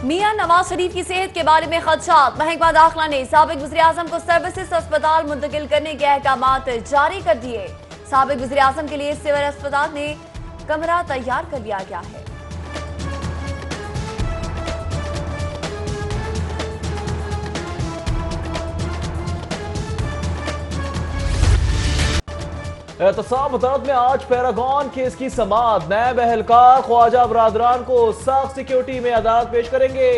मियां नवाज शरीफ की सेहत के बारे में खदशात। महकमा दाखिला ने साबिक वज़ीर-ए-आज़म को सर्विसेज अस्पताल मुंतकिल करने के अहकामात जारी कर दिए। साबिक वज़ीर-ए-आज़म के लिए सिविल अस्पताल में कमरा तैयार कर लिया गया है। एहतसाब अदालत में आज पैरागॉन केस की समाअत। नैब एहलकार ख्वाजा बरादरान को सख्त सिक्योरिटी में अदालत पेश करेंगे।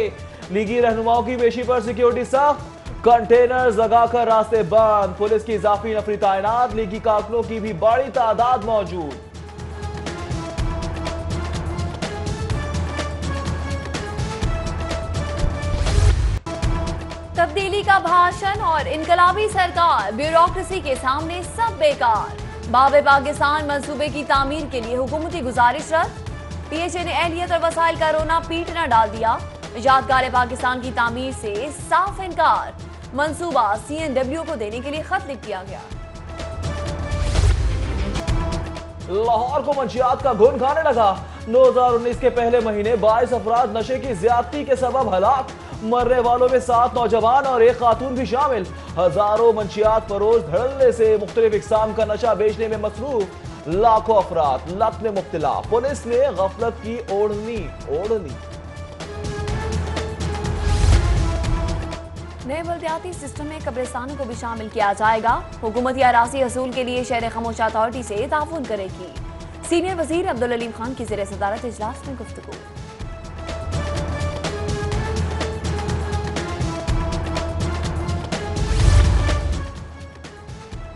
लीगी रहनुमाओं की पेशी पर सिक्योरिटी सख्त, कंटेनर्स लगाकर रास्ते बंद, पुलिस की इजाफी नफरी तैनात, लीगी कारकुनों की भी बड़ी तादाद मौजूद। तब्दीली का भाषण और इनकलाबी सरकार, ब्यूरोक्रेसी के सामने सब बेकार। बाब पाकिस्तान मंसूबे की तामीर के लिए हुकूमती गुजारिश रद्द। पीएचए ने अहलियत और वसाइल का रोना पीटना डाल दिया। यादगार पाकिस्तान की तामीर से साफ इनकार। मंसूबा CNW को देने के लिए खत लिख दिया गया। लाहौर को मंशियात का घुन खाने लगा। 2019 के पहले महीने 22 अफराद नशे की ज्यादती के सबब हलाक। मरने वालों में 7 नौजवान और 1 खातून भी शामिल। हजारों मंशियात फरोश धड़ल्ले से मुख्तलिफ इकसाम का नशा बेचने में मसरूफ। लाखों अफराद लत में मुब्तला। पुलिस ने गफलत की ओढ़नी। नए बल्दियाती सिस्टम में कब्रिस्तानों को भी शामिल किया जाएगा। हुकूमती अरासी हसूल के लिए शहर खामोश अथॉरिटी से ताउन करेगी। सीनियर वजीर अब्दुल अलीम खान की ज़ेर सदारत इजलास में गुफ्तगू।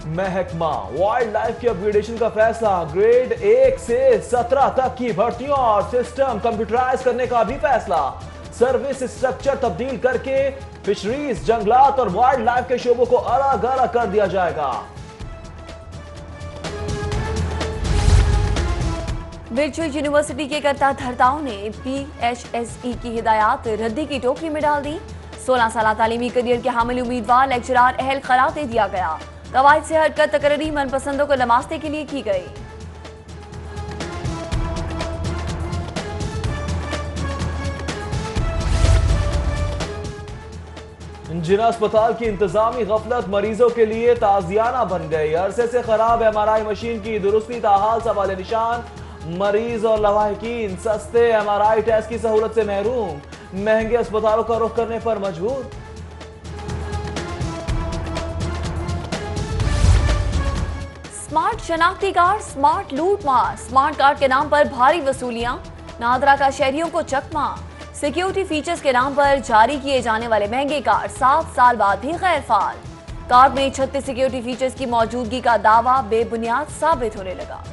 महकमा वाइल्ड लाइफ की अपग्रेडेशन का फैसला। ग्रेड 1 से 17 तक की भर्तियों और सिस्टम कंप्यूटराइज करने का भी फैसला। सर्विस स्ट्रक्चर तब्दील करके फिशरीज, जंगलात और वाइल्ड लाइफ के शोबों को अलग अलग कर दिया जाएगा। वर्चुअल यूनिवर्सिटी के करता धर्ताओं ने PHSE की हिदायत रद्दी की टोकरी में डाल दी। 16 साल तालीमी करियर के हामिल उम्मीदवार लेक्चरार अहल करार दे दिया गया। कवायद से हटकर तकरीरी मनपसंदों को नमाजते के लिए की गई। जिना अस्पताल की इंतजामी गफलत मरीजों के लिए ताजियाना बन गई। अरसे से खराब MRI मशीन की दुरुस्ती ताहाल सवाल निशान। मरीज और लवाहिकीन सस्ते MRI टेस्ट की सहूलत से महरूम। महंगे अस्पतालों का रुख करने पर मजबूर। स्मार्ट शनाख्ती कार्ड, स्मार्ट लूट मार। स्मार्ट कार्ड के नाम पर भारी वसूलियां। नादरा का शहरियों को चकमा। सिक्योरिटी फीचर्स के नाम पर जारी किए जाने वाले महंगे कार्ड 7 साल बाद भी गैर फाल। कार्ड में 36 सिक्योरिटी फीचर्स की मौजूदगी का दावा बेबुनियाद साबित होने लगा।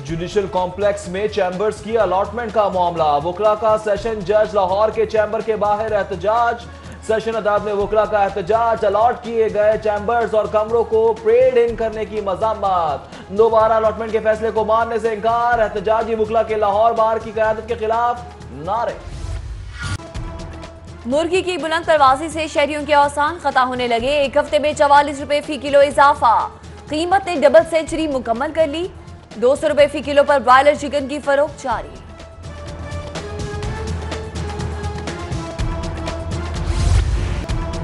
जुडिशल कॉम्प्लेक्स में चैम्बर्स की अलॉटमेंट का मामला। वकला का सेशन जज लाहौर के चैम्बर के बाहर एहतजाज। सेशन अदालत में वकला का एहतजाज। अलॉट किए गए चैम्बर्स और कमरों को ट्रेड इन करने की मज़म्मत। दोबारा अलॉटमेंट के फैसले को मानने से इनकार। एहतजाजी वकला के लाहौर बार की क़यादत के खिलाफ नारे। मुर्गी की बुलंद परवाजी से शहरियों के औसान खता होने लगे। एक हफ्ते में 44 रुपए फी किलो इजाफा। कीमत ने डबल सेंचुरी मुकम्मल कर ली। 200 रुपए फी किलो पर ब्रॉयलर चिकन की फरोख्त जारी।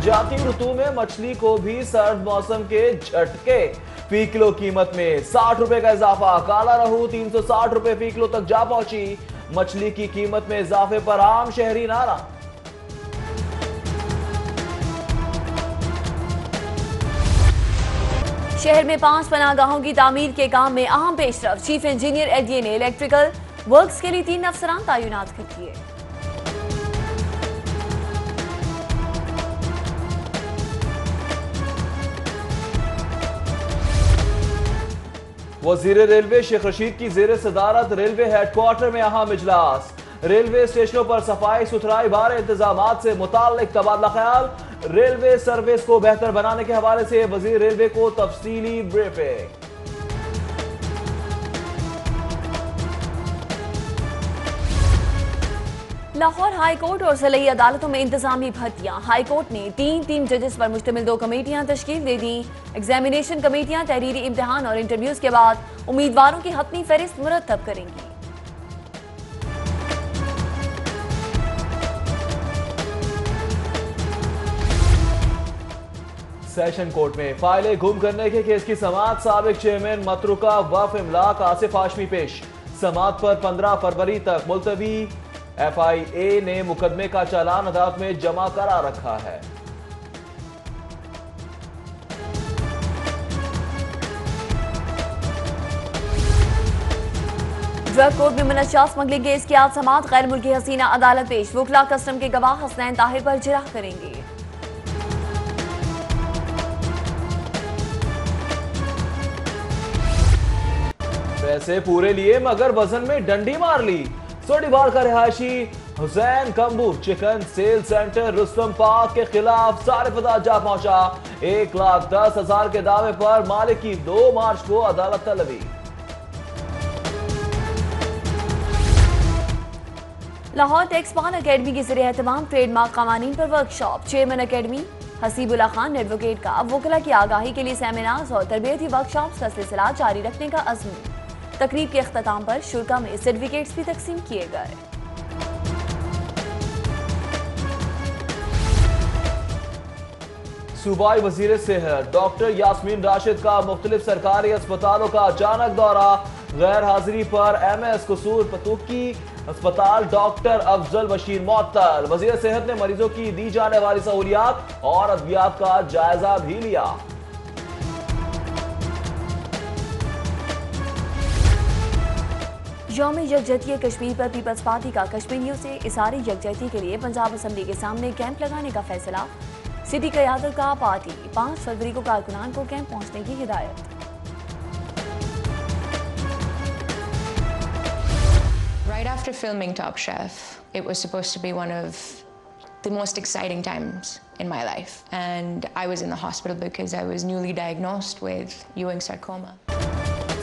जाती ऋतु में मछली को भी सर्द मौसम के झटके। फी किलो कीमत में 60 रुपए का इजाफा। काला रहू 360 रुपए फी किलो तक जा पहुंची। मछली की कीमत में इजाफे पर आम शहरी नारा। शहर में 5 पनाहगाहों की तामीर के काम में अहम पेशरफ। चीफ इंजीनियर एडीए ने इलेक्ट्रिकल वर्क्स के लिए 3 अफसरान तैनात कर दिए। वजीर रेलवे शेख रशीद की जेर सदारत रेलवे हेडक्वार्टर में अहम इजलास। रेलवे स्टेशनों पर सफाई सुथराई बारे इंतजामात से मुताल्लिक तबादला ख्याल। रेलवे सर्विस को बेहतर बनाने के हवाले से वजीर रेलवे को तफसीली ब्रीफिंग। लाहौर हाई कोर्ट और सलई अदालतों में इंतजामी भर्तियां। हाई कोर्ट ने तीन जजेस पर मुश्तमिल 2 कमेटियां तश्कील दे दी। एग्जामिनेशन कमेटियां तहरीरी इम्तिहान और इंटरव्यूज के बाद उम्मीदवारों की हतमी फहरिस्त मुरतब करेंगी। सेशन कोर्ट में फाइलें गुम करने के केस की समाअत। साबिक चेयरमैन मतरुका वफ इमलाक आसिफ हाशमी पेश। समाअत पर 15 फरवरी तक मुलतवी। FIA ने मुकदमे का चालान अदालत में जमा करा रखा है। ड्रग कोर्ट में मनशा स्मगलिंग केस की आज समाअत। गैर मुल्की हसीना अदालत पेश। वकला कस्टम के गवाह हसनैन ताहिर पर जिरह करेंगे। पैसे पूरे लिए मगर वजन में डंडी मार ली। सोडीवाल का रिहायशी Hussain Kamboh chicken sale centre Rustam Pak के खिलाफ सारे जा पहुंचा। 1,10,000 के दावे पर मालिक की 2 मार्च को अदालत तलबी। लाहौर टेक्सपान अकेडमी की ज़रिए एहतमाम ट्रेडमार्क कानून पर workshop. Chairman academy Hasibullah Khan advocate का वकला की आगाही के लिए सेमिनार्स और तरबियती वर्कशॉप्स का सिलसिला जारी रखने का अज़्म। तकरीब के अख्ताम पर शुरा में सर्टिफिकेट्स भी तकसीम किए गए। सूबाई वजीर सेहत डॉक्टर यास्मीन राशिद का मुख्तलिफ सरकारी अस्पतालों का अचानक दौरा। गैर हाजिरी पर MS कसूर पतुकी अस्पताल डॉक्टर अफजल बशीर मुअत्तल। वजीर सेहत ने मरीजों की दी जाने वाली सहूलियात और अद्वियात का जायजा भी लिया। यौम यकजहती कश्मीर पर पीपल्स पार्टी का कश्मीरियों से इसारी यकजहती के लिए पंजाब असम्बली के सामने कैंप लगाने का फैसला। सिटी क़यादत का पार्टी 5 फरवरी को कारकुनान को कैंप पहुंचने की हिदायत। Right after filming Top Chef, it was supposed to be one of the most exciting times in my life. And I was in the hospital because I was newly diagnosed with Ewing sarcoma.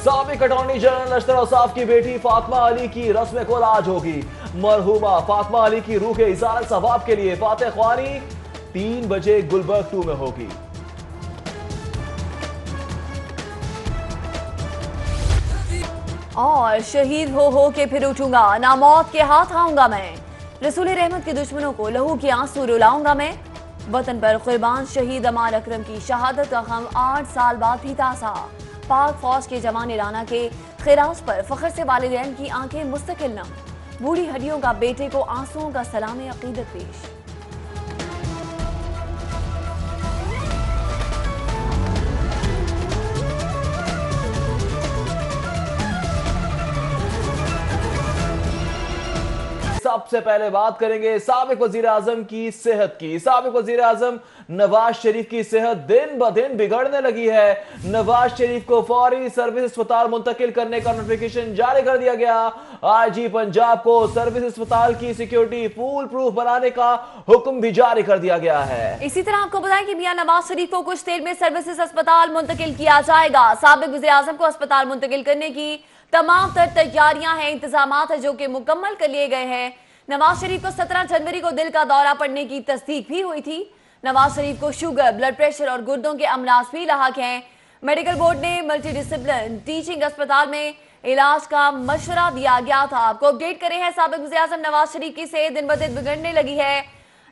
साबिक attorney general अशतर Ausaf की बेटी फातिमा अली की रस्म कोल आज होगी। मरहूमा फातिमा अली की रूह के इज़ारत सवाब के लिए फातिह ख्वानी 3 बजे गुलबर्ग 2 में होगी। और शहीद हो के फिर उठूंगा, ना मौत के हाथ आऊंगा मैं। रसूल रहमत के दुश्मनों को लहू के आंसू रुलाऊंगा मैं। वतन पर कुर्बान शहीद अमान अकरम की शहादत का गम 8 साल बाद भी ताज़ा। पाक फौज के जवान राना के खिराज पर फख्र से वालिदैन की आंखें मुस्तकिल नम। बूढ़ी हड्डियों का बेटे को आंसुओं का सलाम अकीदत पेश। सबसे पहले बात करेंगे साबिक वजीर आजम की सेहत की। साबिक वजीर आजम नवाज शरीफ की सेहत दिन ब दिन बिगड़ने लगी है। नवाज शरीफ को फौरी सर्विस अस्पताल मुंतकिल करने का नोटिफिकेशन जारी कर दिया गया। IG पंजाब को सर्विस अस्पताल की सिक्योरिटी फूल प्रूफ बनाने का हुक्म भी जारी कर दिया गया है। इसी तरह आपको बताएं कि मियां नवाज शरीफ को कुछ देर में सर्विसेज अस्पताल मुंतकिल किया जाएगा। साबिक वजीर आजम को अस्पताल मुंतकिल करने की तमाम तर तैयारियां हैं, इंतजामात है जो कि मुकम्मल कर लिए गए हैं। नवाज शरीफ को 17 जनवरी को दिल का दौरा पड़ने की तस्दीक भी हुई थी। नवाज शरीफ को शुगर, ब्लड प्रेशर और गुर्दों के अमराज भी लाहक हैं। मेडिकल बोर्ड ने मल्टी डिसिप्लिन टीचिंग अस्पताल में इलाज का मशवरा दिया गया था। आपको अपडेट करे हैं, साबिक वज़ीर आज़म नवाज शरीफ की सेहत दिन ब दिन बिगड़ने लगी है।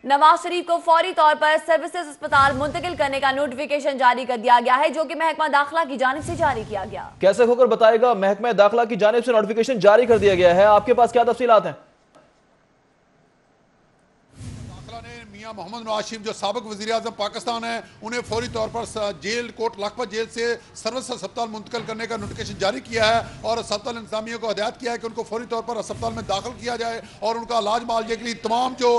नवाज शरीफ को फौरी तौर पर सर्विसेज अस्पताल मुंतकिल करने का नोटिफिकेशन जारी कर दिया गया है, जो कि महकमा दाखिला की जानिब से जारी किया गया। कैसे होकर बताएगा, महकमा दाखिला की जानिब से नोटिफिकेशन जारी कर दिया गया है, आपके पास क्या तफसीलात हैं? मोहम्मद नवाज शरीफ जो साबिक वज़ीर आज़म पाकिस्तान है, उन्हें फौरी तौर पर जेल कोट लखपत जेल से सर्विस अस्पताल मुंतकिल करने का नोटिफिकेशन जारी किया है और अस्पताल इंतजामिया को हिदायत किया है कि उनको फौरी तौर पर अस्पताल में दाखिल किया जाए और उनका इलाज मुआवजे के लिए तमाम जो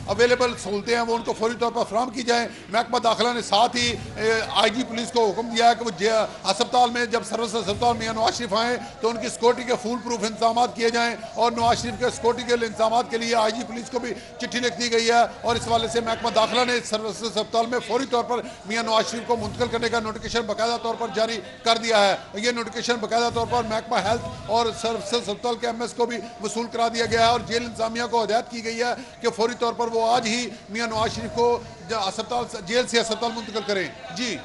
अवेलेबल सहूलतें हैं वो उनको फौरी तौर पर फराहम की जाए। महकमा दाखिला ने साथ ही IG पुलिस को हुक्म दिया है कि वो अस्पताल में जब सर्विस अस्पताल में नवाज शरीफ आए तो उनकी सिक्योरिटी के फुल प्रूफ इंतजाम किए जाएँ और नवाज शरीफ के सिक्योरिटी के इंतजाम के लिए IG पुलिस को भी चिट्ठी लिख दी गई है और इस वाले से महकमा दाखिला ने सर्विसेज अस्पताल में फौरी तौर पर मियां नवाज शरीफ को मुंतकिल करने का नोटिफिकेशन बाकायदा तौर पर जारी कर दिया है। ये नोटिफिकेशन बाकायदा तौर पर महकमा हेल्थ और सर्विसेज अस्पताल के MS को भी वसूल करा दिया गया है और जेल इंतजामिया को हिदायत की गई है कि फौरी तौर पर वो आज ही मियां नवाज शरीफ को अस्पताल जेल से अस्पताल मुंतकिल करें। जी